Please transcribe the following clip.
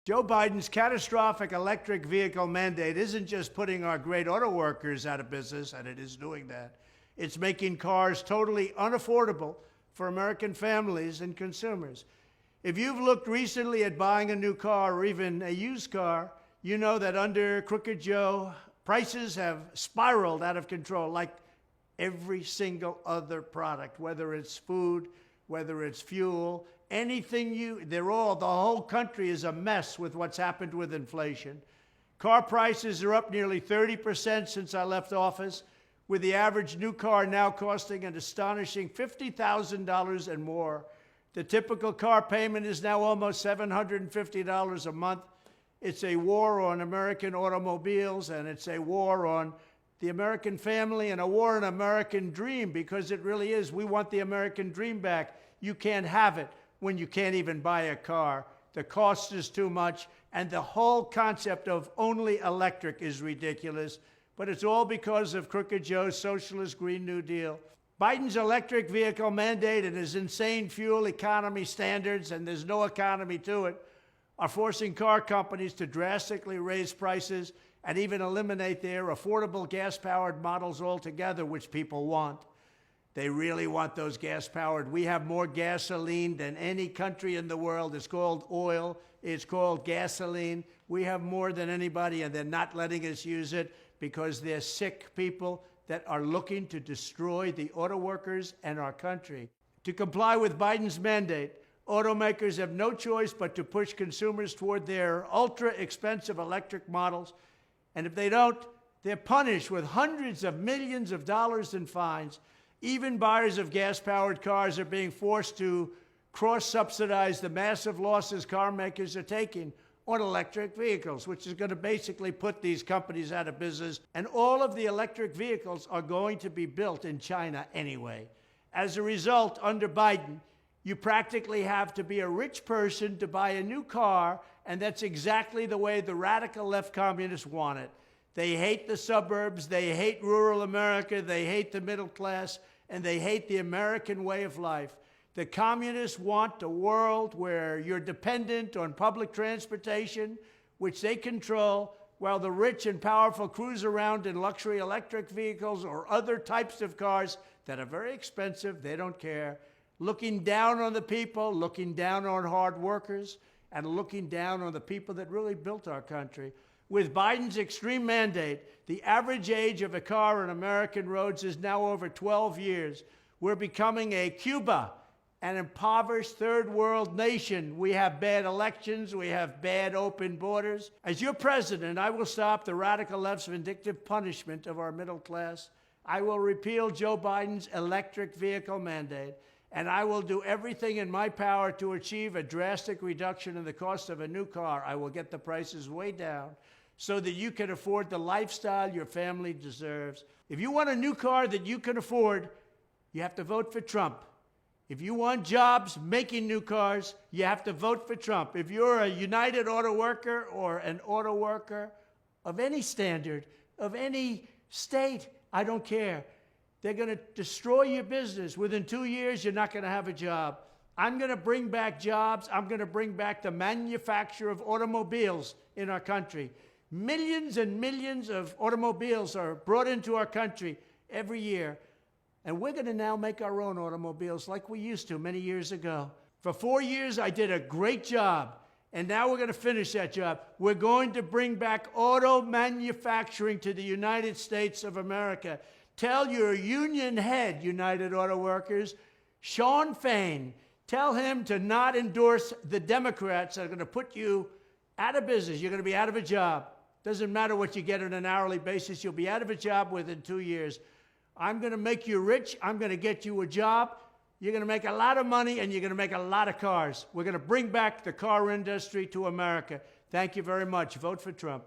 Joe Biden's catastrophic electric vehicle mandate isn't just putting our great auto workers out of business, and it is doing that. It's making cars totally unaffordable for American families and consumers. If you've looked recently at buying a new car or even a used car, you know that under Crooked Joe, prices have spiraled out of control like every single other product, whether it's food, whether it's fuel, the whole country is a mess with what's happened with inflation. Car prices are up nearly 30% since I left office, with the average new car now costing an astonishing $50,000 and more. The typical car payment is now almost $750 a month. It's a war on American automobiles, and it's a war on the American family and a war on American dream, because it really is. We want the American dream back. You can't have it when you can't even buy a car. The cost is too much, and the whole concept of only electric is ridiculous. But it's all because of Crooked Joe's socialist Green New Deal. Biden's electric vehicle mandate and his insane fuel economy standards, and there's no economy to it, are forcing car companies to drastically raise prices and even eliminate their affordable gas-powered models altogether, which people want. They really want those gas-powered. We have more gasoline than any country in the world. It's called oil. It's called gasoline. We have more than anybody, and they're not letting us use it because they're sick people that are looking to destroy the auto workers and our country. To comply with Biden's mandate, automakers have no choice but to push consumers toward their ultra-expensive electric models, and if they don't, they're punished with hundreds of millions of dollars in fines. Even buyers of gas-powered cars are being forced to cross-subsidize the massive losses car makers are taking on electric vehicles, which is going to basically put these companies out of business. And all of the electric vehicles are going to be built in China anyway. As a result, under Biden, you practically have to be a rich person to buy a new car, and that's exactly the way the radical left communists want it. They hate the suburbs, they hate rural America, they hate the middle class, and they hate the American way of life. The communists want a world where you're dependent on public transportation, which they control, while the rich and powerful cruise around in luxury electric vehicles or other types of cars that are very expensive. They don't care. Looking down on the people, looking down on hard workers, and looking down on the people that really built our country. With Biden's extreme mandate, the average age of a car on American roads is now over 12 years. We're becoming a Cuba, an impoverished third world nation. We have bad elections. We have bad open borders. As your president, I will stop the radical left's vindictive punishment of our middle class. I will repeal Joe Biden's electric vehicle mandate, and I will do everything in my power to achieve a drastic reduction in the cost of a new car. I will get the prices way down so that you can afford the lifestyle your family deserves. If you want a new car that you can afford, you have to vote for Trump. If you want jobs making new cars, you have to vote for Trump. If you're a United Auto Worker or an auto worker of any standard, of any state, I don't care. They're going to destroy your business. Within 2 years, you're not going to have a job. I'm going to bring back jobs. I'm going to bring back the manufacture of automobiles in our country. Millions and millions of automobiles are brought into our country every year. And we're going to now make our own automobiles like we used to many years ago. For 4 years, I did a great job. And now we're going to finish that job. We're going to bring back auto manufacturing to the United States of America. Tell your union head, United Auto Workers, Shawn Fain, tell him to not endorse the Democrats that are going to put you out of business. You're going to be out of a job. Doesn't matter what you get on an hourly basis. You'll be out of a job within 2 years. I'm going to make you rich. I'm going to get you a job. You're going to make a lot of money, and you're going to make a lot of cars. We're going to bring back the car industry to America. Thank you very much. Vote for Trump.